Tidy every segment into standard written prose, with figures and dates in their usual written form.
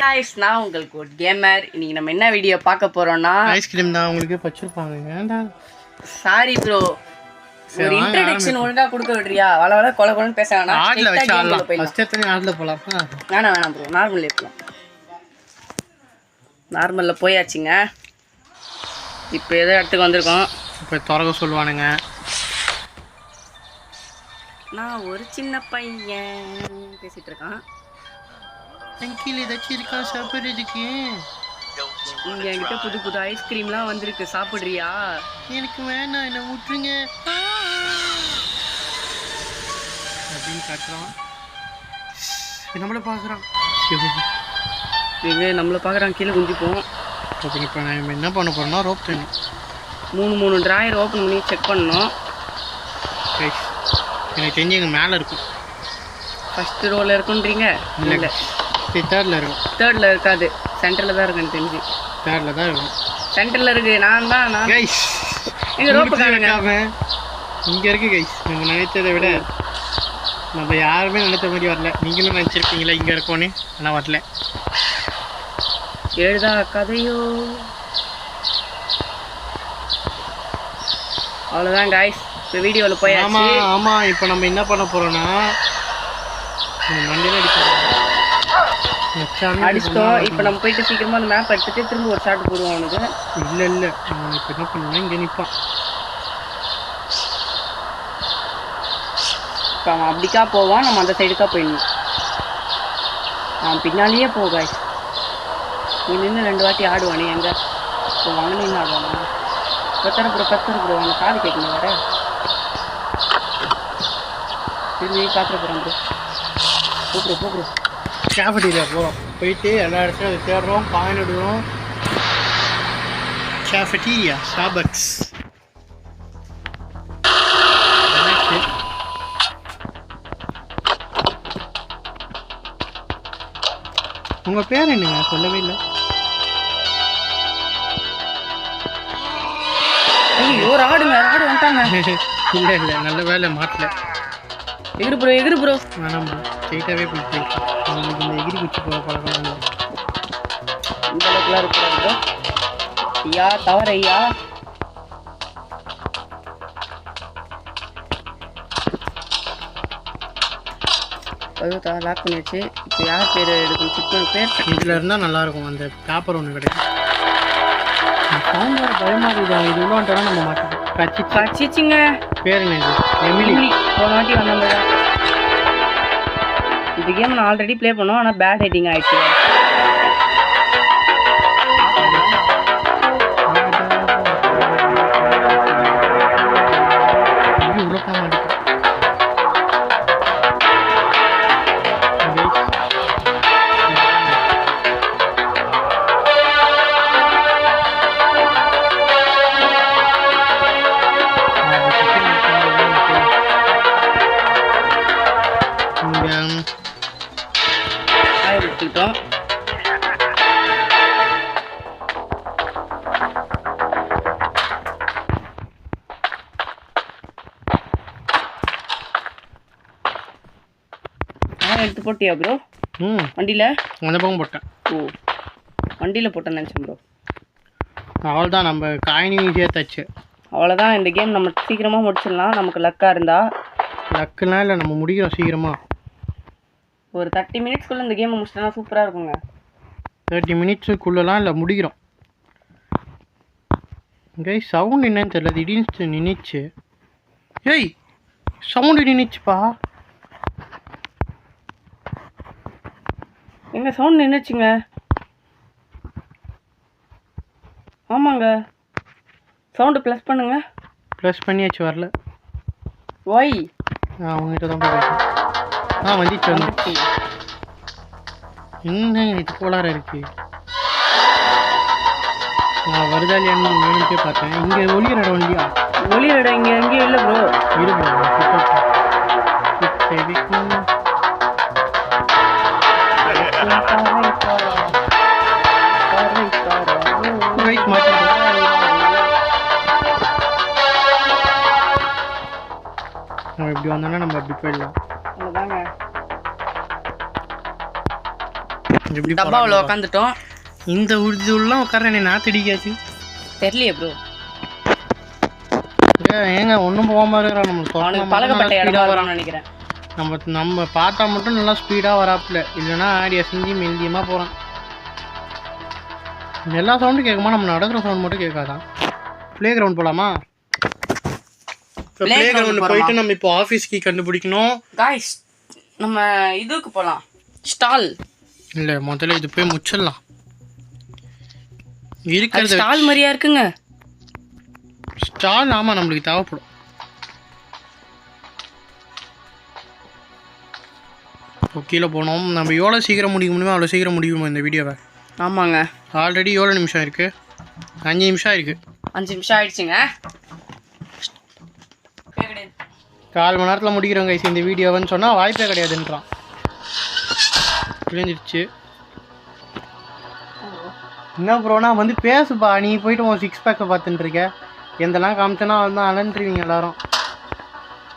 guys, நான் உங்கள் good gamer. இன்னைக்கு நம்ம என்ன வீடியோ பார்க்க போறோம்னா ஐஸ்கிரீம் தான் உங்களுக்கு பச்சிருப்பாங்க. ஏன்டா சாரி ப்ரோ, ஒரு இன்ட்ரோடக்ஷன் ஒழுங்கா கொடுக்க விடுறியா? வள வள கொல கொலன்னு பேச வேணாம். ஆட்ல வச்சு ஆடலாம். ஃபர்ஸ்ட் எத்தனை ஆட்ல போலாம்? வேணாம் ப்ரோ, நார்மல்ல போலாம். நார்மல்ல போயாச்சுங்க. இப்போ ஏதோ இடத்துக்கு வந்திருக்கோம். இப்போ திறக்க சொல்லுவானுங்க. நான் ஒரு சின்ன பையன் பேசிட்டு இருக்கான். அங்கிள் ஏதாச்சும் இருக்கா சாப்பிட்றதுக்கு? இங்க என்கிட்ட புது புது ஐஸ்கிரீம்லாம் வந்திருக்கு, சாப்பிட்றியா? எனக்கு வேணாம், என்ன விட்டுருங்க அப்படின்னு காட்டுறான். நம்மள பார்க்குறான். இது நம்மளை பார்க்குறான். கீழே குஞ்சிப்போம். இப்போ நம்ம என்ன பண்ண போகிறோம்னா ரோப் தண்ணி மூணு ட்ராயர் ஓப்பன் பண்ணி செக் பண்ணணும். எனக்கு தெரிஞ்சு எங்கள் மேலே இருக்கும். ஃபஸ்ட்டு ரோவில் இருக்குன்றீங்க? இல்லை, தேர்டில் இருக்கும். தேர்டில் இருக்காது, சென்டரில் தான் இருக்கு. எனக்கு தெரிஞ்சு தேர்டில் தான் இருக்கும். சென்டரில் இருக்குது. நான் கைஸ் எங்கள் ரோப்பு காணுங்க. இங்கே இருக்குது கைஸ். நம்ம நினைச்சதை விட நம்ம யாருமே நினைச்ச மாதிரி வரல. நீங்களும் நினச்சிருப்பீங்களா இங்கே இருக்கோன்னு? ஆனால் வரல. எழுதா கதையோ. அவ்வளோதான் கைஸ், இப்போ வீடியோவில் போய் ஆமாம். இப்போ நம்ம என்ன பண்ண போகிறோன்னா மண்டியில் அடிச்சிட்டோம். இப்போ நம்ம போயிட்டு சீக்கிரமாக அந்த மேப் எடுத்துட்டு திரும்ப ஒரு ஷாட் போடுவோம் அவனுக்கு. இல்லை அவன் இப்போ என்ன பண்ணுவேன், இங்கே நிற்பான். இப்போ அவன் அப்படிக்கா போவான், நம்ம அந்த சைடுக்கா போயிடணும். அவன் பின்னாலேயே போக நீ நின்று 2 வாட்டி ஆடுவானே. எங்கே இப்போ வாங்க நின்று ஆடுவானா? கத்தர ப்ரோ அவனை காது கேட்கணும் வேறு. திரும்பி காத்துற போகிறான் ப்ரோ. ப்ரோ கேஃபட்டீரியா போயிட்டு எல்லா இடத்துலையும் அதை தேடுறோம், காயின் விடுவோம். கேஃபட்டீரியா ஸ்டார்பக்ஸ். உங்கள் பேர் என்னங்க? சொல்லவே இல்லை. ஐயோ, ஆடு வந்துட்டாங்க. இல்லை நல்ல வேலை மாட்டல. எகிரு ப்ரோ வேணாம் ப்ரோ, ஸ்ட்ரெயிட்டாகவே போயிட்டு உங்களுக்கு இந்த எகிரி குச்சி போக பழக்கம் இல்லை. இந்த அளவுக்குலாம் இருக்கிறாரு ப்ரோ. ஐயா தவறு ஐயா. லாக் பண்ணியாச்சு. இப்போ யார் பேர் எடுக்கணும்? சிக்கன் பேர் இதில் இருந்தால் நல்லாயிருக்கும். அந்த பேப்பர் ஒன்று கிடைக்கும். சவுண்ட் பயமாக இருக்குது. இது உள்ளோன்ட்டா நம்ம மாட்டோம். கச்சிச்சிங்க. பேர் என்ன? இது எமிலி. போன வாட்டி வந்த இந்த கேம் நான் ஆல்ரெடி ப்ளே பண்ணோம், ஆனால் பேட் ஹெட்டிங் ஆகிடுச்சு. எடுத்துக்கிட்டோம். எடுத்து போட்டியா ப்ரோ? வண்டியில் அந்த பக்கம் போட்டேன். ஓ, வண்டியில் போட்டேன்னு நினச்சேன் ப்ரோ. அவ்வளோதான், நம்ம காயினும் ஈஸியாக தச்சு. அவ்வளோதான், இந்த கேம் நம்ம சீக்கிரமாக முடிச்சிடலாம். நமக்கு லக்காக இருந்தால். லக்குலாம் இல்லை, நம்ம முடிக்கிறோம் சீக்கிரமாக. ஒரு 30 மினிட்ஸ்க்குள்ளே இந்த கேமை முடிச்சிட்டோம்னா சூப்பராக இருக்குங்க. 30 மினிட்ஸுக்குள்ளலாம் இல்லை, முடிக்கிறோம். இங்கே சவுண்ட் என்னன்னு தெரியல, திடீர்னு நின்றுச்சு. ஏய், சவுண்டு நின்றுச்சுப்பா. எங்கள் சவுண்ட் நின்றுச்சுங்க. ஆமாங்க, சவுண்டு ப்ளஸ் பண்ணுங்க. ப்ளஸ் பண்ணியாச்சு, வரல. ஒய் அவங்ககிட்ட தான் போய் வந்துச்சு. என்ன இது கோளாறு இருக்கு? வருதா இல்லையான்னு வேணும்ட்டே பார்த்தேன். இங்கே ஒளிகிற இடம் இல்லையா? ஒளிகிற இடம் இங்கே எங்கேயும் இல்லை ப்ரோ. இரு ப்ரோ, நம்ம இப்படி வந்தோம்னா நம்ம அப்படி போயிடலாம். அவ்வளோதாங்க. எப்படி டப்பாவில் உட்காந்துட்டோம். இந்த உள்ள உட்கார என்ன நாத்தடிக்காச்சு தெரியலையே ப்ரோ. ஏங்க ஒன்றும் போகாம இருக்கிறோம். நம்ம பழகப்பட்ட இடமா வரும்னு நினைக்கிறேன். நம்ம பார்த்தா மட்டும் நல்லா ஸ்பீடாக வராப்புல, இல்லைன்னா ஆடியா செஞ்சு மெல்லியமாக போகிறான். எல்லா சவுண்டும் கேட்குமா, நம்ம நடக்கிற சவுண்ட் மட்டும் கேட்காதான். ப்ளே கிரவுண்ட் போகலாமா? ப்ளே கிரவுண்ட் போயிட்டு நம்ம இப்போ ஆஃபீஸ் கீ கண்டுபிடிக்கணும். காய்ஸ் நம்ம இதுக்கு போகலாம். ஸ்டால் இல்லை, முதல்ல இது போய் முச்சிடலாம். இருக்கிறது ஸ்டால் மாதிரியா இருக்குங்க. ஸ்டால் ஆமாம் நம்மளுக்கு தேவைப்படும். கீழே போனோம். நம்ம எவ்வளோ சீக்கிரம் முடிக்க முடியுமோ அவ்வளோ சீக்கிரம் முடியுமோ இந்த வீடியோவை. ஆமாங்க, ஆல்ரெடி எவ்வளோ நிமிஷம் இருக்குது? 5 நிமிஷம் இருக்குது. 5 நிமிஷம் ஆயிடுச்சுங்க. 4 மணி நேரத்தில் முடிக்கிறோம் கைஸ் இந்த வீடியோன்னு சொன்னால் வாய்ப்பே கிடையாதுன்றான். விழுந்துடுச்சு. என்ன ப்ரோனா வந்து பேசுப்பா, நீ போயிட்டு உன் 6 பேக்கை பார்த்துட்டு இருக்க. எந்தெல்லாம் காமிச்சோன்னா அவள் தான் அலன்றுவீங்க எல்லாரும்.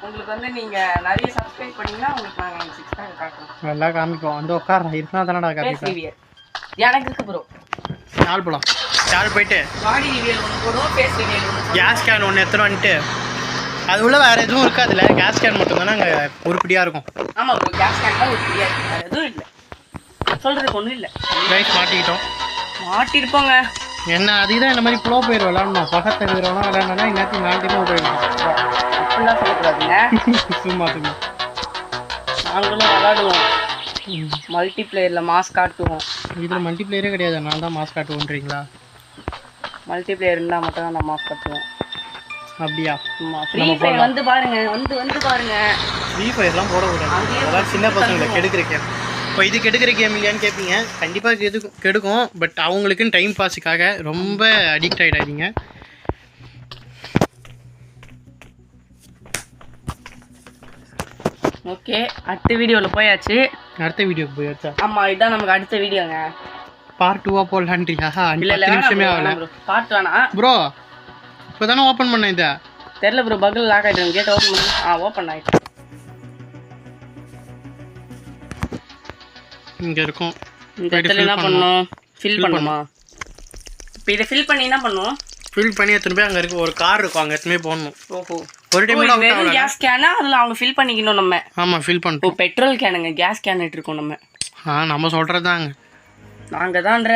உங்களுக்கு வந்து நீங்கள் நிறைய சப்ஸ்கிரைப் பண்ணீங்கன்னா உங்களுக்கு நாங்கள் 6 பேக் காட்டுறோம். நல்லா காமிப்போம். வந்து உட்கார இருந்தா தானடா காமிப்பேன். எனக்கு இருக்கு ப்ரோ. ஸ்டால் போகலாம். ஸ்டால் போயிட்டு பாடி ரிவியல் ஒன்று போடுவோம், ஃபேஸ் ரிவியல் ஒன்று, கேஸ் கேன் ஒன்று எடுத்துகிட்டு வந்துட்டு அது உள்ள வேறு எதுவும் இருக்காதுல்ல, கேஸ் கேன் மட்டும் தானே அங்கே உருப்படியாக இருக்கும். ஆமாம் ப்ரோ, கேஸ் கேன் தான் உருப்படியாக இருக்கும், வேறு எதுவும் இல்லை. சொல்கிறதுக்கு ஒன்றும் இல்லை. ரைஸ் மாட்டிக்கிட்டோம். மாட்டிருப்போங்க. என்ன அதுதான் இந்த மாதிரி ப்ளோ பேர் விளாடணும். பக்கத்தில் இருக்கிறவனா விளையாடனா இன்னத்துக்கு 4 டீமாக போயிடணும். அப்படிலாம் சொல்லக்கூடாதுங்க. சும்மா சும்மா நாங்களும் விளாடுவோம். மல்டிப்ளேயரில் மாஸ் காட்டுவோம். இதில் மல்டிப்ளேயரே கிடையாது, நான் தான் மாஸ் காட்டுவோன்றீங்களா? மல்டிப்ளேயர் இருந்தால் மட்டும் தான் நான் மாஸ் காட்டுவோம். அப்படியா? ஃப்ரீ ஃபயர் வந்து பாருங்க, வந்து பாருங்க. ஃப்ரீ ஃபயர்லாம் போடக்கூடாது, அதான் சின்ன பசங்களை கெடுக்கிற கேம். இப்போ இது கெடுக்கிற கேம் இல்லையான்னு கேட்பீங்க. கண்டிப்பாக கெடுக்கும். பட் அவங்களுக்குன்னு டைம் பாஸுக்காக ரொம்ப அடிக்ட் ஆகிடாதீங்க. ஓகே, அடுத்த வீடியோவில் போயாச்சு. அடுத்த வீடியோக்கு போயாச்சா? ஆமாம், இதுதான் நமக்கு அடுத்த வீடியோங்க. பார்ட் 2 போடலான்றியா? 10 நிமிஷமே ஆகல. பார்ட் வேணா ப்ரோ, இப்போ தானே ஓப்பன் பண்ண இதா தெரில ப்ரோ. பக்கில் லாக் ஆகிட்டு கேட் ஓப்பன் பண்ணி ஓப்பன் ஆகிட்டு இங்கே இருக்கும். இந்த இடத்துல என்ன பண்ணணும்? ஃபில் பண்ணுமா? இப்போ இதை ஃபில் பண்ணி என்ன பண்ணுவோம்? ஃபில் பண்ணி எடுத்துன்னு போய் அங்கே இருக்க ஒரு கார் இருக்கும், அங்கே எடுத்துன்னு போய் போடணும். ஓஹோ, ஒரு டைம் வெறும் கேஸ் கேனா அதில் அவங்க ஃபில் பண்ணிக்கணும் நம்ம? ஆமாம், ஃபில் பண்ணிட்டோம். இப்போ பெட்ரோல் கேனுங்க, கேஸ் கேன் இருக்கோம் நம்ம. நம்ம சொல்கிறது தாங்க, நாங்கள் தான்ற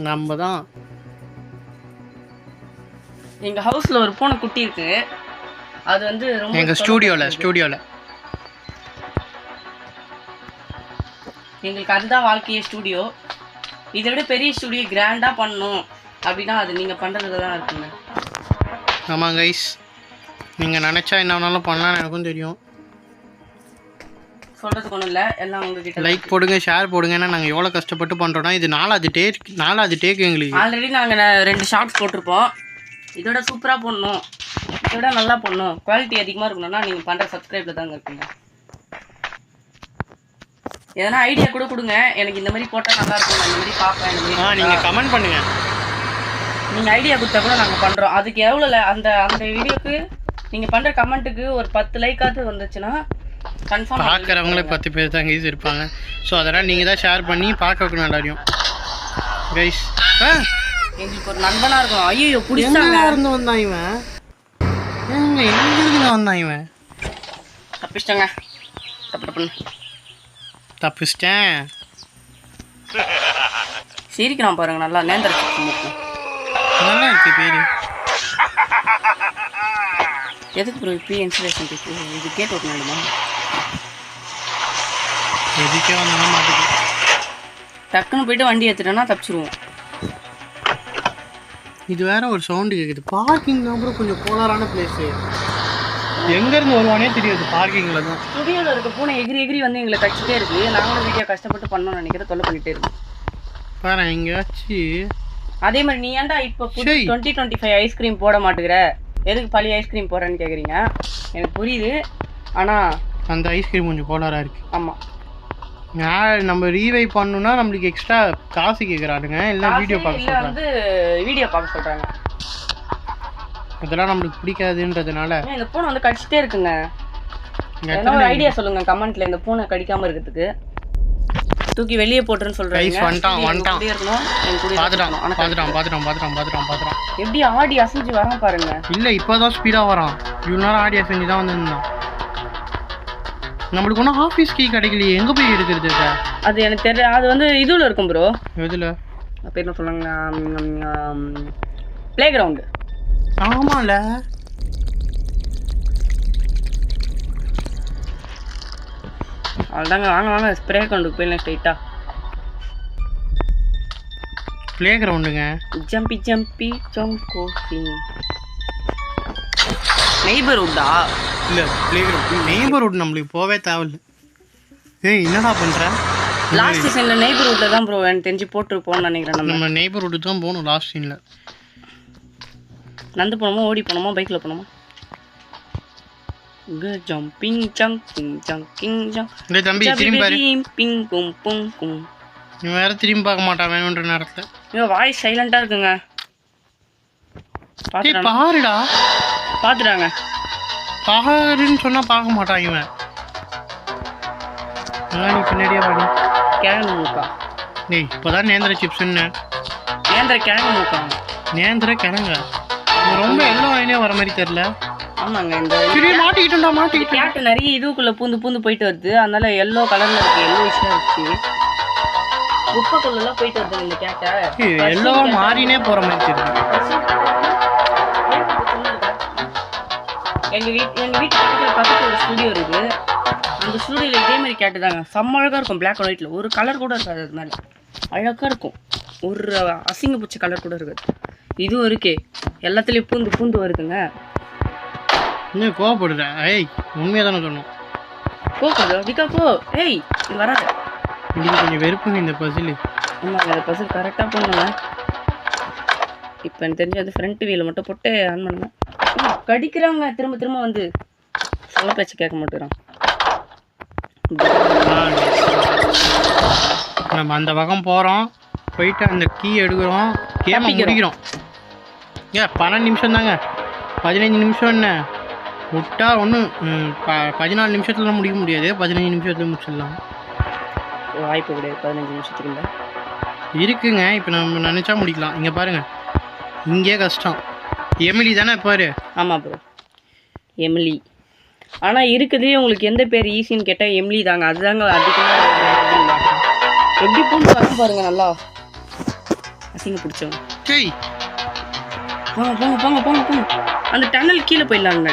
நம்ம தான். எங்கள் ஹவுஸில் ஒரு பூனை குட்டி இருக்கு. அது வந்து ரொம்ப எங்கள் ஸ்டூடியோவில் எங்களுக்கு அதுதான் வாழ்க்கையே, ஸ்டூடியோ. இதை விட பெரிய ஸ்டூடியோ கிராண்டாக பண்ணணும் அப்படின்னா அது நீங்கள் பண்ணுறதுல தான் இருக்குங்க. ஆமாம் கைஸ், நீங்கள் நினச்சா என்ன வேணாலும் பண்ணலாம்னு எனக்கும் தெரியும். சொல்கிறதுக்கு ஒன்றும் இல்லை, எல்லாம் உங்ககிட்ட. லைக் போடுங்க, ஷேர் போடுங்க. ஏன்னா நாங்கள் எவ்வளோ கஷ்டப்பட்டு பண்ணுறோன்னா இது 4வது டேக் எங்களுக்கு. ஆல்ரெடி நாங்கள் 2 ஷார்ட்ஸ் போட்டிருப்போம். இதோட சூப்பராக பண்ணணும், இதோட நல்லா பண்ணணும், குவாலிட்டி அதிகமாக இருக்கணும்னா நீங்கள் பண்ணுற சப்ஸ்கிரைபில் தாங்க இருக்குங்க. எதனா ஐடியா கூட கொடுங்க, எனக்கு இந்த மாதிரி போட்டால் நல்லா இருக்கும், இந்த மாதிரி பார்ப்பேன். நீங்கள் கமெண்ட் பண்ணுங்கள். நீங்கள் ஐடியா கொடுத்தா கூட நாங்கள் பண்ணுறோம். அதுக்கு எவ்வளோ அந்த வீடியோக்கு நீங்கள் பண்ணுற கமெண்ட்டுக்கு ஒரு 10 லைக்காவது வந்துச்சுன்னா கன்ஃபார்ம் பார்க்குறவங்களே 10 பேர் தான் கைஸ் இருப்பாங்க. ஸோ அதெல்லாம் நீங்கள் தான் ஷேர் பண்ணி பார்க்க வைக்கணும் எல்லாரையும் கைஸ். எங்களுக்கு ஒரு நண்பனாக இருக்கும். ஐயோ பிடிச்சாங்க இருந்து வந்தான் இவன். எங்க வந்தான் இவன்? தப்பிச்சிட்டங்க. தப்பிச்சிட்டேன். சிரிக்கிறான் பாருங்க, நல்லா நேந்திர நல்லா இருக்கு பேரு. எதுக்கு ப்ரோ இப்போ இன்ஸ்பிரேஷன் இருக்கு? இது கேட் ஓப்பன் ஆகிடுமா? எதுக்கே வந்தாலும் மாட்டுக்கு டக்குன்னு போயிட்டு வண்டி எடுத்துட்டோன்னா தப்பிச்சிருவோம். இது வேற ஒரு சவுண்டு கேட்குது. பார்க்கிங் அப்புறம் கொஞ்சம் கோளாறான பிளேஸு. எங்கேருந்து வருவானே தெரியாது. பார்க்கிங்கில் தான். ஸ்டுடியோவில் இருக்க பூனை எகிரி வந்து எங்களை கடிச்சிட்டே இருக்கு. நாங்களும் வீடியோ கஷ்டப்பட்டு பண்ணணும்னு நினைக்கிறேன், தொல்லை பண்ணிகிட்டே இருக்கு. பாரு எங்கேயாச்சும். அதே மாதிரி நீ ஏன்டா இப்போ 2025 ஐஸ்கிரீம் போட மாட்டேங்கிற? எதுக்கு பழைய ஐஸ்கிரீம் போடுறேன்னு கேட்குறீங்க. எனக்கு புரியுது, ஆனால் அந்த ஐஸ்கிரீம் கொஞ்சம் கோளாறாக இருக்குது. ஆமாம், நம்ம ரீவைவ் பண்ணணும்னா நம்மளுக்கு எக்ஸ்ட்ரா காசு கேட்குறானுங்க. இல்லை வீடியோ பார்க்க இல்லை வந்து வீடியோ பார்க்க சொல்கிறாங்க. அதெல்லாம் நம்மளுக்கு பிடிக்காதுன்றதுனால இந்த பூனை வந்து கடிச்சிட்டே இருக்குங்க. என்ன ஒரு ஐடியா சொல்லுங்க கமெண்ட்ல, இந்த பூனை கடிக்காம இருக்கிறதுக்கு. தூக்கி வெளியே போட்டுருன்னு சொல்றாங்க. கைஸ் வந்துட்டான் இருக்கணும். என் கூட பாத்துட்டான். எப்படி ஆடி அசைஞ்சு வரான் பாருங்க. இல்ல இப்பதான் ஸ்பீடா வரான். இவ்வளவு நேரம் ஆடி அசைஞ்சு தான் வந்திருந்தான். நம்மளுக்கு ஒன்றும் ஆஃபீஸ் கீ கிடைக்கலையே, எங்க போய் எடுக்கிறது? அது எனக்கு தெரியல. அது வந்து இதுல இருக்கும் ப்ரோ. எதுல? அப்ப என்ன சொல்லுங்க, பிளே கிரவுண்ட். ஆமால அவ்வளோதாங்க. வாங்க ஸ்ப்ரே கிரவுண்டுக்கு போயிடலாம் ஸ்ட்ரைட்டா. பிளே கிரவுண்டுங்க. ஜம்பி கோசிங் நெய்பர்ஹுட்டா? இல்ல பிளே கிரவுண்ட். நெய்பர்ஹுட் நம்மளுக்கு போவே தேவையில்லை. ஏய் என்னடா பண்ற? லாஸ்ட் சீசன்ல நெய்பர்ஹுட்ல தான் ப்ரோ எனக்கு தெரிஞ்சு போட்டு போகணும்னு நினைக்கிறேன். நம்ம நெய்பர்ஹுட் தான் போகணும் லாஸ்ட் சீன்ல. நடந்து போனோமா, ஓடி போனோமா, பைக்ல போனோமா? ஜம்பிங் ஜங்கிங் ஜம்ப். டேய் தம்பி திரும்பி பாரு. பிங் கும் பும் கும். நீ வேற திரும்பி பார்க்க மாட்டான் வேணுன்ற நேரத்துல. இவன் வாய்ஸ் சைலண்டா இருக்குங்க. பாருடா. பாத்துறாங்க. பாருன்னு சொன்னா பார்க்க மாட்டான் இவன். நீ பின்னாடியே பாரு. கிழங்கு மூக்கா? டேய் இப்போதான் நேந்திர சிப்ஸ்ன்னு. நேந்திர கிழங்கு மூக்காங்க. நேந்திர கிழங்க ரொம்ப எல்லோ ஆயினே வர மாதிரி தெரியல. ஆமாங்க. இந்த மாட்டிக்கிட்டு கேட்டு நிறைய இதுக்குள்ள பூந்து போயிட்டு வருது. அதனால எல்லோ கலர்ல இருக்கு. எல்லோ விஷயம் இருக்கு. குப்பைக்குள்ள போயிட்டு வருது இந்த கேட்டை. எல்லோ மாறினே போற மாதிரி தெரியுது. எங்க வீட்டு பக்கத்துல ஒரு ஸ்டுடியோ இருக்கு. அந்த ஸ்டுடியோல இதே மாதிரி கேட்டு தாங்க. செம்ம அழகா இருக்கும். பிளாக் அண்ட் ஒயிட்ல ஒரு கலர் கூட இருக்காது. அது மேல அழகா இருக்கும். ஒரு அசிங்க பிடிச்ச கலர் கூட இருக்காது. இதுவும் இருக்கே. எல்லாத்துலயும் பூந்து வருதுங்க. இன்னும் கோவப்படுற? ஏய் உண்மையா தானே சொன்னோம். கோவப்படுது அப்படிக்கா போ. ஏய் இது வராது. இது கொஞ்சம் வெறுப்புங்க இந்த பசில். ஆமாங்க இந்த பசில் கரெக்டாக பண்ணுங்க. இப்போ எனக்கு தெரிஞ்சு அது ஃப்ரண்ட் வீல மட்டும் போட்டு ஆன் பண்ணுங்க. கடிக்கிறாங்க திரும்ப வந்து. சொல்ல பேச்சு கேட்க மாட்டேறான். நம்ம அந்த பக்கம் போகிறோம். போயிட்டு அந்த கீ எடுக்கிறோம். கேமை முடிக்கிறோம். 12 நிமிஷம் தாங்க. 15 நிமிஷம் என்ன விட்டா ஒன்றும் 14 நிமிஷத்துல முடிக்க முடியாது. 15 நிமிஷத்துல முடிச்சிடலாம். வாய்ப்பு கிடையாது 15 நிமிஷத்துக்குள்ள இருக்குங்க. இப்போ நம்ம நினச்சா முடிக்கலாம். இங்கே பாருங்க, இங்கே கஷ்டம். எமிலி தானே பாரு. ஆமாம் ப்ரோ எமிலி. ஆனால் இருக்குதே உங்களுக்கு எந்த பேர் ஈஸின்னு கேட்டால் எமிலி தாங்க. அதுதாங்க அதிகமாக. எப்படி பூண்டு வரும் பாருங்க. நல்லா அசிங்க பிடிச்சவங்க. சரி போங்க. அந்த டன்னல் கீழே போயிடலாங்க.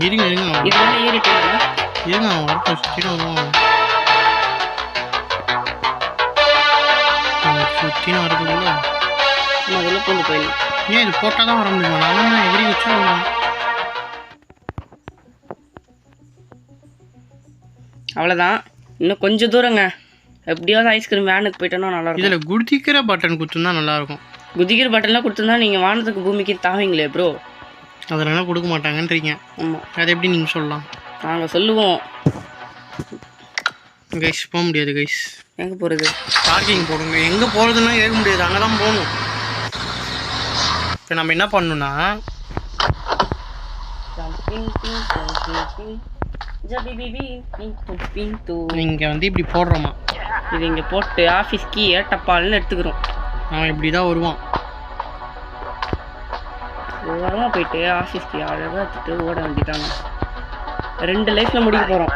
இருங்க இதனால ஏறிட்டு இருங்க வரட்டும். சுற்றினா வரதுக்குள்ள முதல்ல பூண்டு போயிடலாம். ஏன் இது போட்டால் தான் வர முடியுமா? நான் எகிரி வச்சா அவ்வளோதான். இன்னும் கொஞ்சம் தூரங்க. எப்படியாவது ஐஸ்கிரீம் வேனுக்கு போயிட்டோன்னா நல்லாயிருக்கும். இதில் குதிக்கிற பட்டன் கொடுத்துருந்தா நல்லாயிருக்கும். குதிக்கிற பட்டன்லாம் கொடுத்துருந்தா நீங்கள் வானத்துக்கு பூமிக்கு தாவீங்களே ப்ரோ. அதெல்லாம் கொடுக்க மாட்டாங்கன்றீங்க. ஆமாம் அதை எப்படி நீங்கள் சொல்லலாம்? நாங்கள் சொல்லுவோம். கைஸ் போக முடியாது கைஸ். எங்கே போகிறது? பார்க்கிங் போடுங்க. எங்கே போகிறதுன்னா கேட்க முடியாது. அங்கே தான் போகணும். இப்போ நம்ம என்ன பண்ணணும்னா இங்கே வந்து இப்படி போடுறோமா, இது இங்கே போட்டு ஆஃபீஸ்க்கு ஏட்டப்பால்னு எடுத்துக்கிறோம். அவன் இப்படி தான் வருவான். ஓரமாக போயிட்டு ஆஃபீஸ்க்கு அழகாக எடுத்துட்டு ஓட வேண்டிட்டாங்க. 2 லைஃப்பில் முடிக்க போகிறோம்.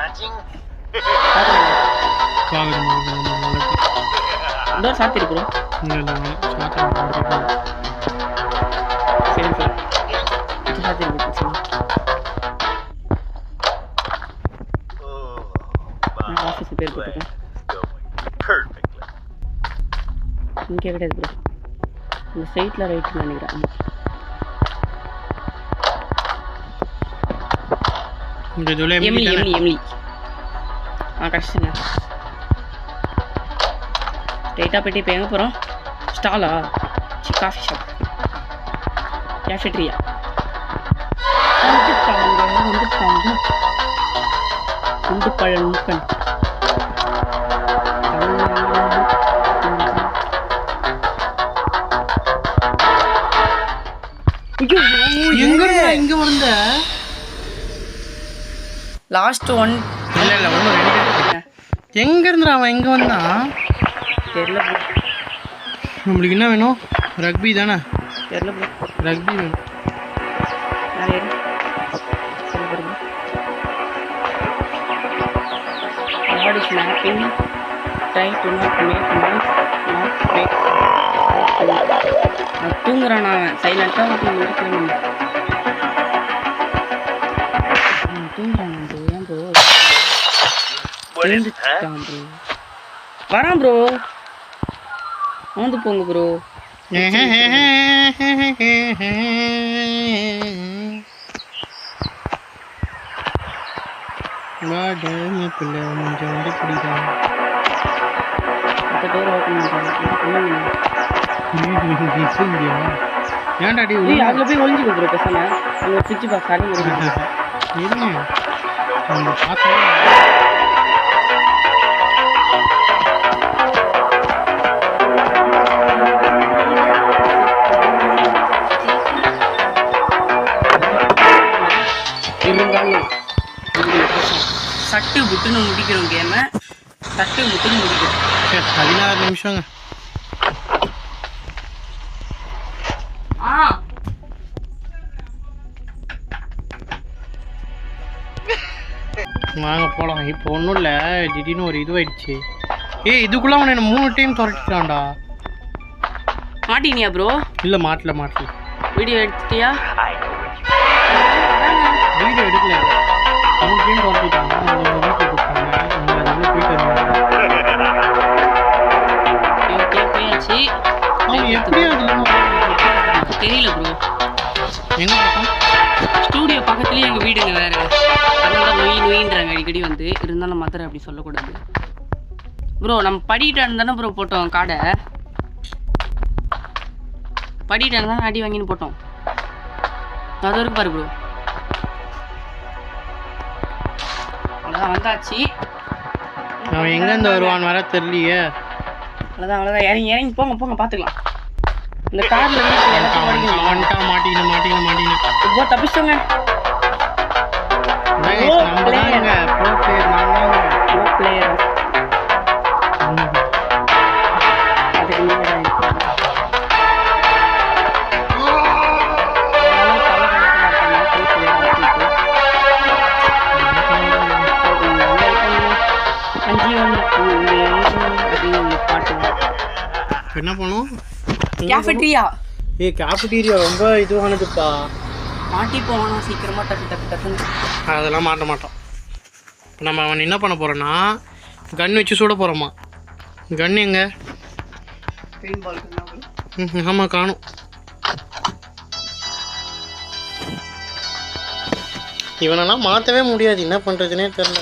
டோர் சாத்திருக்கிறோம். சரி சாத்திருக்கு. ஆஃபீஸுக்கு பேர் போட்டுருக்கேன். இங்கே கிடையாது ப்ரோ. இந்த சைட்டில் ரைட்டில் நினைக்கிறேன். எம்லி கஷ்டங்க. ஸ்ட்ரைட்டாக போய்ட்டு இப்போ எங்கே போகிறோம்? ஸ்டாலா? Coffee shop, cafeteria. வந்துட்டாங்க. குண்டு பழம் மூக்கன். இங்க வந்த லாஸ்ட் 1 இல்ல 1 2 எங்க இருந்து அவன் இங்க வந்தான்? தெரியல ப்ரோ. நம்மளுக்கு என்ன வேணும்? ரக்பி தானே? தெரியல ப்ரோ. ரக்பி வேணும். நான் ஏறி சொல்லு bro. God is napping. Try to not make noise. Not make. நான் தூங்குறான். நான் சைலண்டாக வந்து முடிக்கிறேன். தூங்குறான் ப்ரோ. ஏன் ப்ரோ எழுந்துட்டான் ப்ரோ. வரான் ப்ரோ. வந்து போங்க ப்ரோ. பிள்ளை கொஞ்சம் வந்து பிடிக்கும். மற்ற டோர் ஓப்பன் பண்ணுறாங்க. ஏன்டாடி அதில் போய் ஒழிஞ்சுக்கோ ப்ரோ. பேசாம அங்கே சுவிட்ச் பாக்ஸ் அடி இருங்க பார்த்தா இருந்தாலும் சட்டு புட்டுன்னு முடிக்கிறோம் கேமை. சட்டு புட்டுன்னு முடிக்கிறோம். 16 நிமிஷங்க. வாங்க போகலாம். இப்போ ஒன்றும் இல்லை, திடீர்னு ஒரு இதுவாயிடுச்சு. இதுக்குள்ளே அவனை என்ன 3 டைம் துரட்டிட்டான்டா. மாட்டினியா ப்ரோ? இல்லை மாட்டல. வீடியோ எடுத்துட்டியா? வீடியோ எடுக்கல. 3 டைம் துரட்டிட்டாங்க. வீட்டுக்கு கொடுத்தாங்க. போயிட்டு போயாச்சு. அவன் எப்படியா தெரியல ப்ரோ. எங்கே பார்த்தோம்? ஸ்டூடியோ பக்கத்துலேயே எங்கள் வீடுங்க வேறு. அதனால நொயின்றாங்க அடிக்கடி வந்து. இருந்தாலும் மதுரை அப்படி சொல்லக்கூடாது ப்ரோ. நம்ம படிக்கிட்டான்னு தானே ப்ரோ போட்டோம் காடை. படிக்கிட்டான்னு தானே அடி வாங்கின்னு போட்டோம். அது வரைக்கும் பாரு ப்ரோ. அவ்வளோதான் வந்தாச்சு. அவன் எங்கேருந்து வருவான்னு வர தெரியலையே. அவ்வளோதான் இறங்கி போங்க பார்த்துக்கலாம். இந்த காரில் மாட்டின்னு இப்போ தப்பிச்சோங்க. என்ன பண்ணும்? கேஃபெட்டீரியா. கேஃபெட்டீரியா ரொம்ப இதுவானதுப்பா. மாட்டி போவானா சீக்கிரமாக டக்குன்னு. அதெல்லாம் மாட்ட மாட்டோம். இப்போ நம்ம அவன் என்ன பண்ண போகிறோன்னா கன் வச்சு சுட போகிறோமா. கன் எங்கே? ஆமாம் காணும். இவனெல்லாம் மாற்றவே முடியாது. என்ன பண்ணுறதுனே தெரில.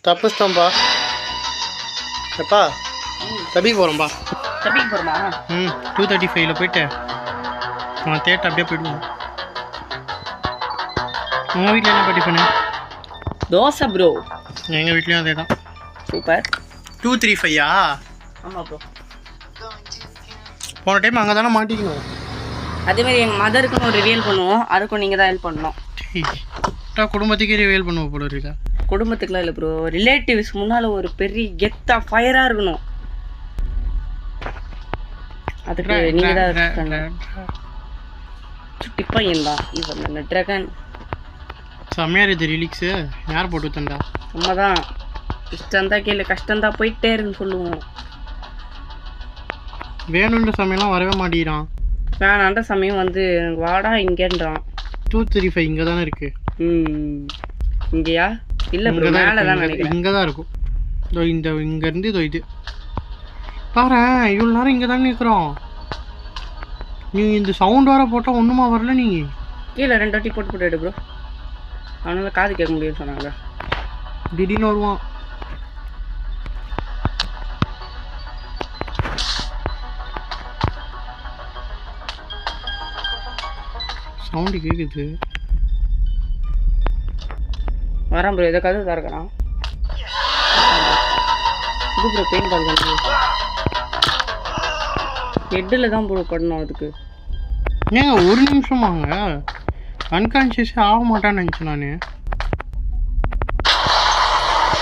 தப்புச்சிட்டோம்ப்பா. எப்பா தபிக்கு போகிறோம்ப்பா. 235 போயிட்டு அவன் தேட்டை அப்படியே போயிடுவான். உங்கள் வீட்டில் என்ன டிஃபனு? தோசை ப்ரோ. எங்கள் வீட்லேயும் அதே தான். சூப்பர். 235. ஆமாம் ப்ரோ. போன டைம் அங்கே தானே மாட்டிக்கணும். அதேமாதிரி எங்கள் மதருக்குன்னு ஒரு ரிவியல் பண்ணுவோம். அதுக்கும் நீங்கள் தான் ஹெல்ப் பண்ணணும். குடும்பத்துக்கே ரிவியல் பண்ணுவோம் போல இருக்கா? குடும்பத்துக்குலாம் இல்லை ப்ரோ. ரிலேட்டிவ்ஸ் முன்னால் ஒரு பெரிய கெத்தாக ஃபயராக இருக்கணும். அதுக்கு நீங்கள் தான் சுட்டி பையன் தான் இவன் ட்ராகன். செம்மையாக இது ரிலீக்ஸு யார் போட்டு தந்தா? நம்ம தான். இஷ்டம் தான் கேளு, கஷ்டம் தான் போயிட்டே இருக்குன்னு சொல்லுவோம். வேணுன்ற சமயம்லாம் வரவே மாட்டேங்கிறான். வேணாண்ட சமயம் வந்து வாடா இங்கேன்றான். 235 இங்கே தானே இருக்குது. இங்கேயா? இல்லை ப்ரோ, மேலே தான் நினைக்கிறேன். இங்கே தான் இருக்கும். இதோ இங்கேருந்து இதோ இது பாரு. இவ்வளோ நேரம் இங்கே தானே நிற்கிறோம். நீ இந்த சவுண்ட் வர போட்டால் ஒன்றுமா வரல. நீ கீழே 2 வாட்டி போட்டு எடு ப்ரோ. அவனால காது கேட்க முடியும்னு சொன்னாங்க. திடீர்னு வருவான். சவுண்டு கேட்குது. வரேன் ப்ரோ. இதை கதவு திறக்கிறான். இது ப்ரோ பெயின் பண்ணுறது ஹெட்டில் தான் ப்ரோ பண்ணணும். அதுக்கு ஏங்க ஒரு நிமிஷமாங்க அன்கான்ஷியஸே ஆக மாட்டான்னு நினச்சேன் நான்.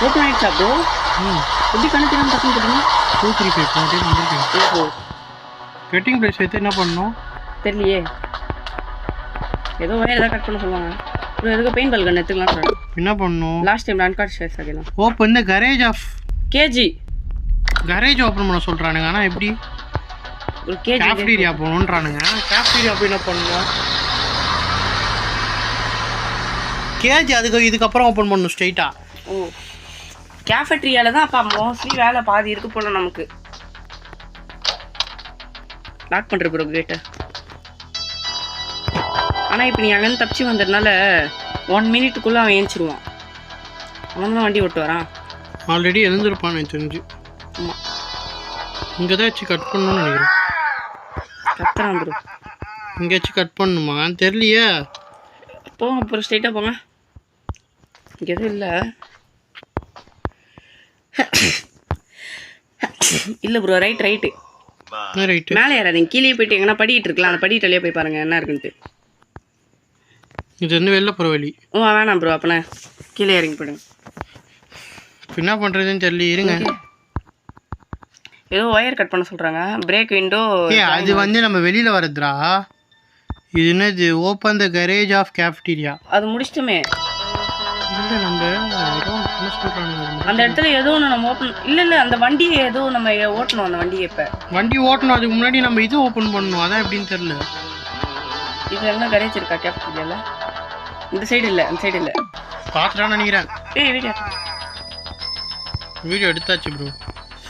ஓப்பன் ஆகிடுச்சா ப்ரோ? எப்படி கணக்கு டக்குன்னு போட்டுங்க. 235 போட்டே வந்துருக்கேன். கட்டிங் ப்ரைஸ் எடுத்து என்ன பண்ணணும் தெரியலையே. ஏதோ வேறு எதாவது கட் பண்ண சொல்லுவாங்க ப்ரோ. எதுக்கு பெயின் பால் கன் எடுத்துக்கலாம் சார். என்ன பண்ணணும்? லாஸ்ட் டைம் அன்கான்ஷியஸ் ஆகிடலாம். ஓப்பன் இந்த courage half KG courage open பண்ண சொல்கிறானுங்க. ஆனால் எப்படி? ஒரு கேஜி கேஃப்டீரியா போகணுன்றானுங்க. கேஃப்டீரியா போய் என்ன பண்ணணும்? கேஜி இதுக்கப்புறம் ஓப்பன் பண்ணணும் ஸ்ட்ரெயிட்டாக. ஓ கேஃபெட்ரியாவில் தான் அப்போ மோஸ்ட்லி வேலை பாதி இருக்கு போல நமக்கு. லாக் பண்ணுற ப்ரோ கேட்டை. ஆனால் இப்போ நீ அங்கேருந்து தப்பிச்சு வந்ததுனால 1 மினிட்டுக்குள்ளே அவன் ஏஞ்சிருவான். அவன் தான் வண்டி ஓட்டு வரான். ஆல்ரெடி எழுந்திருப்பான்னு எனக்கு தெரிஞ்சு. ஆமாம் இங்கே தான் வச்சு கட் பண்ணணும்னு நினைக்கிறேன். கத்துறான் ப்ரோ. இங்கே வச்சு கட் பண்ணணுமா தெரியலையே. போங்க அப்புறம் ஸ்ட்ரெயிட்டாக போங்க. இங்கே எதுவும் இல்லை. இல்லை ப்ரோ ரைட்டு மேலே ஏறாதீங்க. கீழே போயிட்டு எங்கன்னா படிக்கிட்டு இருக்கலாம். அந்த படிக்கிட்டே போய் பாருங்கள் என்ன இருக்குன்ட்டு. இது வந்து வெளில போகிற வழி. ஓ வேணாம் ப்ரோ. அப்போனா கீழே இறங்கி போயிடுங்க. என்ன பண்ணுறதுன்னு தெரியல. இருங்க. ஏதோ ஒயர் கட் பண்ண சொல்கிறாங்க. Break window. அது வந்து நம்ம வெளியில் வரதுரா. இது என்னது? Open the garage of cafeteria. அது முடிச்சிட்டுமே. இல்லை நம்ம என்ன சொல்கிறாங்க அந்த இடத்துல ஏதோ ஒன்று நம்ம ஓப்பன் இல்லை அந்த வண்டியை ஏதோ நம்ம ஓட்டணும். அந்த வண்டியை இப்போ வண்டி ஓட்டணும். அதுக்கு முன்னாடி நம்ம இது ஓப்பன் பண்ணணும். அதான் எப்படின்னு தெரியல. இது என்ன கரேஜ் இருக்கா கேஃப்டீரியாவில்? இந்த சைடு இல்லை அந்த சைடு இல்லை. பார்த்துட்டான்னு நினைக்கிறேன். வீடியோ எடுத்தாச்சு ப்ரோ.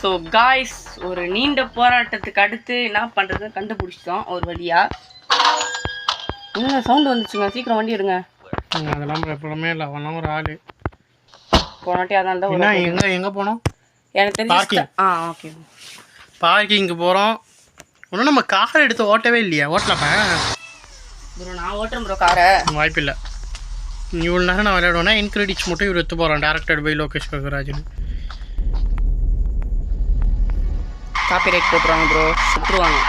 ஸோ காய்ஸ் ஒரு நீண்ட போராட்டத்துக்கு அடுத்து என்ன பண்ணுறது கண்டுபிடிச்சிட்டோம் ஒரு வழியாக. இன்னும் சவுண்டு வந்துச்சுங்க. சீக்கிரம் வண்டி எடுங்க. அதெல்லாம் எப்பவுமே இல்லை. அவெல்லாம் ஒரு ஆள் போனாட்டி அதான் தான். எங்கே போனோம்? எனக்கு தெரிஞ்சு ஓகே பார்க்கிங்க்கு போகிறோம். ஒன்றும் நம்ம காரை எடுத்து ஓட்டவே இல்லையா? ஓட்டலாப்பா ப்ரோ. நான் ஓட்டுறேன் ப்ரோ காரை. வாய்ப்பில்லை. இவ்வளோ நேரம் நான் விளையாடுவேன்னா இன்க்ரெடிட்ஸ் மட்டும் இவர் எடுத்து போகிறோம். Directed by Lokesh Kanagarajan. Copyright போட்டுருவாங்க ப்ரோ. சுற்றுவாங்க.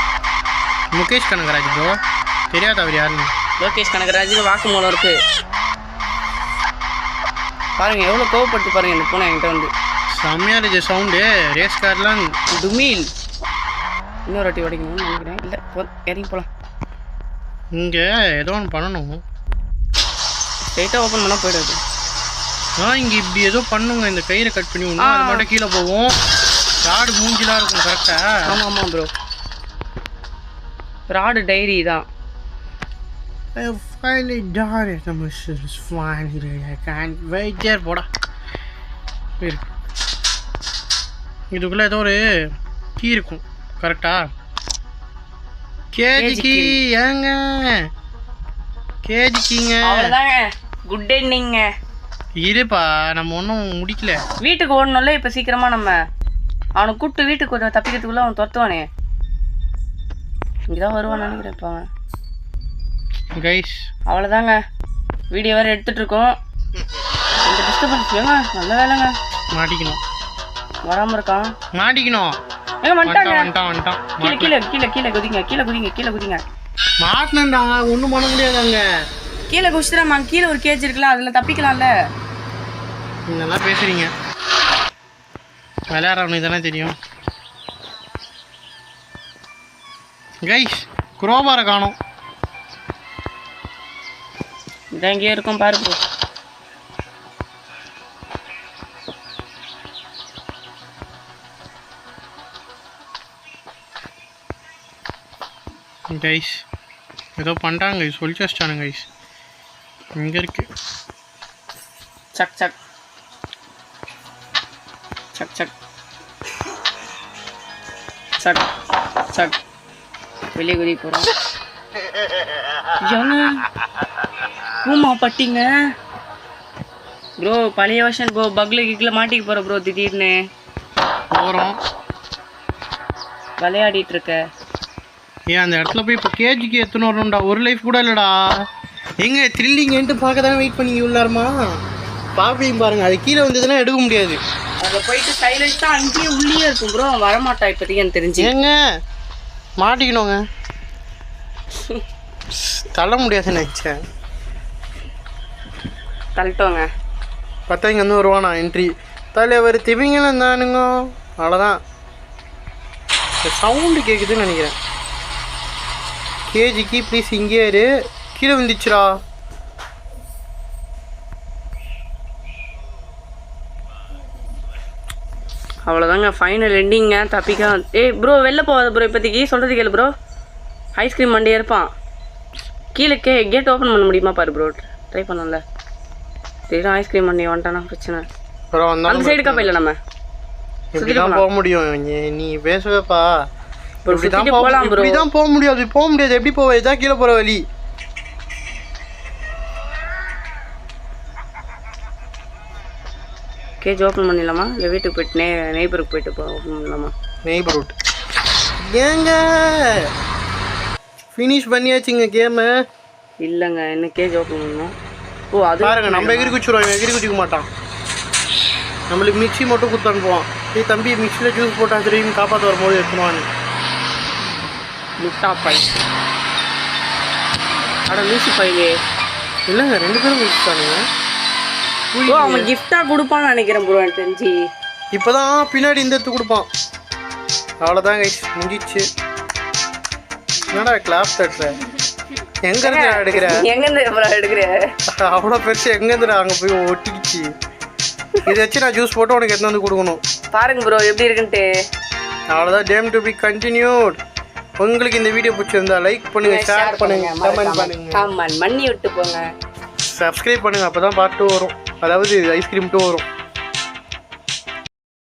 முகேஷ் கனகராஜ் ப்ரோ. தெரியாத அவர் யாருன்னு? லோகேஷ் கனகராஜ் வாக்குமூலம் இருக்கு பாருங்க. எவ்வளோ கோவப்பட்டு பாருங்க இந்த பூனை என்கிட்ட வந்து. செம்மையாக இருந்துச்சு சவுண்டு. ரேஸ் கார்லாம் டுமீல். இன்னொரு வாட்டி உடைக்கணும்னு நினைக்கிறேன். இல்லை இறங்கி போகலாம். இங்கே ஏதோ ஒன்று பண்ணணும். ஸ்ட்ரைட்டாக ஓப்பன் பண்ணால் போயிடாது. இங்கே இப்படி ஏதோ பண்ணுங்க. இந்த கயிறை கட் பண்ணி விடணும். அது மட்டும் கீழே போவோம். ராடு மூஞ்சிலாம் இருக்கும் கரெக்டாக. ஆமாம் ப்ரோ. ராடு டைரி தான். Finally done it. The mission is finally ready. I can't wait there. போடா. இதுக்குள்ளே ஏதோ ஒரு கீ இருக்கும் கரெக்டா? கேஜிக்கு ஏங்க கேஜிக்கிங்க. அவ்வளோதாங்க. குட் எண்டிங்க. இருப்பா நம்ம ஒன்றும் முடிக்கல. வீட்டுக்கு ஓடணும்ல இப்போ சீக்கிரமாக. நம்ம அவனை கூப்பிட்டு வீட்டுக்கு ஒரு தப்பிக்கிறதுக்குள்ளே அவன் துரத்துவானே. இங்கே தான் வருவான்னு நினைக்கிறேன் இப்போ அவன். கைஸ் அவ்வளோதாங்க. வீடியோ வேறு எடுத்துகிட்ருக்கோம். இந்த டிஸ்டர்பன்ஸ் ஏங்க நல்ல வேலைங்க. மாட்டிக்கணும். வராமல் இருக்கான். மாட்டிக்கணும். ஏங்க வந்துட்டாங்க. வந்துட்டான். கீழே கீழே கீழே கீழே குதிங்க. கீழே குதிங்க. கீழே குதிங்க. மாட்டினண்டா. ஒன்றும் பண்ண முடியாதாங்க. கீழே குதிச்சுட்டாமா. கீழே ஒரு கேஜ் இருக்குல்ல அதில் தப்பிக்கலாம்ல. நல்லா பேசுகிறீங்க. விளையாடுறவனுக்கு தானே தெரியும். கைஸ் குரோபாரை காணோம். இதான் இங்கேயே இருக்கும் பாரு ப்ரோ. கைஸ் ஏதோ பண்ணுறாங்க கைஸ். சொல்லி வச்சிட்டானுங்க கைஸ். இங்கே இருக்கு. சக் சக் சக் சக் சக் சக். வெளியே குதி போகிறோம். ஏங்க பூமா பட்டிங்க ப்ரோ. பழைய வருஷன் ப்ரோ. பக்ல கிக்கில் மாட்டிக்க போகிற ப்ரோ. திடீர்னு போகிறோம். விளையாடிட்டு இருக்க. ஏன் அந்த இடத்துல போய் இப்போ கேஜிக்கு எத்தனை வரணும்டா? ஒரு லைஃப் கூட இல்லைடா. எங்கே த்ரில்லிங்கன்ட்டு பார்க்க தானே வெயிட் பண்ணி உள்ளாருமா. பார்ப்பீங்க பாருங்க, அது கீழே வந்ததுன்னா எடுக்க முடியாது. அங்கே போயிட்டு சைலண்ட்டாக அங்கேயே உள்ளே இருக்கும் ப்ரோ. வரமாட்டா இப்போதைக்கு எனக்கு தெரிஞ்சு. ஏங்க மாட்டிக்கணுங்க, தள்ள முடியாதுன்னு நினச்சேன். தள்ளிட்டோங்க. பார்த்தா இங்கே வந்து வருவானா என்ட்ரி தலைவர் திமிங்கலம் தானுங்க. அவ்வளோதான். சவுண்டு கேட்குதுன்னு நினைக்கிறேன். கேஜிக்கு ப்ளீஸ் இங்கே இரு. கீழே வந்துச்சுரா. அவ்வளோதாங்க ஃபைனல் எண்டிங்க. தப்பிக்க ஏய் ப்ரோ வெளில போகாத ப்ரோ. இப்போதைக்கு சொல்கிறது கேளு ப்ரோ. ஐஸ்கிரீம் மண்டே இருப்பான் கீழே. கேட் ஓப்பன் பண்ண முடியுமா பாரு ப்ரோ. ட்ரை பண்ணல. தெரியும் ஐஸ்கிரீம் மண்டே வந்துட்டானா பிரச்சனை. அந்த சைடுக்கா போயில நம்ம இப்படி தான் போக முடியும். நீ பேசுவேப்பா. இப்படி தான் போகலாம் ப்ரோ. இப்படி தான் போக முடியாது. போக முடியாது. எப்படி போவ? இதான் கீழே போகிற வழி. கேஜ் ஓப்பன் பண்ணிடலாமா இல்லை வீட்டுக்கு போயிட்டு நெய்பருக்கு போயிட்டு ஓப்பன் பண்ணலாமா? நெய்பர்ஹுட் ஏங்க ஃபினிஷ் பண்ணியாச்சுங்க கேமு. இல்லைங்க இன்னும் கேஜ் ஓப்பன் பண்ணணும். ஓ அது பாருங்க, நம்ம எகிரி குச்சிடுவோம், இவன் எகிரி குச்சிக்க மாட்டான். நம்மளுக்கு மிக்சி மட்டும் கொடுத்து அனுப்புவான். தம்பி மிக்சியில் ஜூஸ் போட்டால் திரும்பி காப்பாற்ற வரும்போது எடுத்துவான்னு. முட்டா பை அட லூசி பையே. இல்லைங்க 2 பேரும் முடிச்சுட்டானுங்க. ஓ அவன் கிஃப்டாக கொடுப்பான்னு நினைக்கிறேன் ப்ரோ எனக்கு தெரிஞ்சு. இப்போ தான் பின்னாடி இந்த எடுத்து கொடுப்பான். அவ்வளோதான் கைஸ், முடிஞ்சிச்சு. என்னடா கிளாப் தட்டுற? எங்கேருந்து எடுக்கிற? எங்கேருந்து எடுக்கிற? அவ்வளோ பெருசு எங்கேருந்து அங்கே போய் ஒட்டிக்கிச்சு. இதை வச்சு நான் ஜூஸ் போட்டு உனக்கு எடுத்து வந்து கொடுக்கணும். பாருங்க ப்ரோ எப்படி இருக்குன்ட்டு. அவ்வளோதான். Came to be continued. உங்களுக்கு இந்த வீடியோ பிடிச்சிருந்தா லைக் பண்ணுங்க, ஷேர் பண்ணுங்க, கமெண்ட் பண்ணுங்க, கமெண்ட் பண்ணி விட்டு போங்க, சப்ஸ்கிரைப் பண்ணுங்க. அப்போ தான் பார்ட் 2 வரும். அதாவது ஐஸ்கிரீம் 2 வரும்.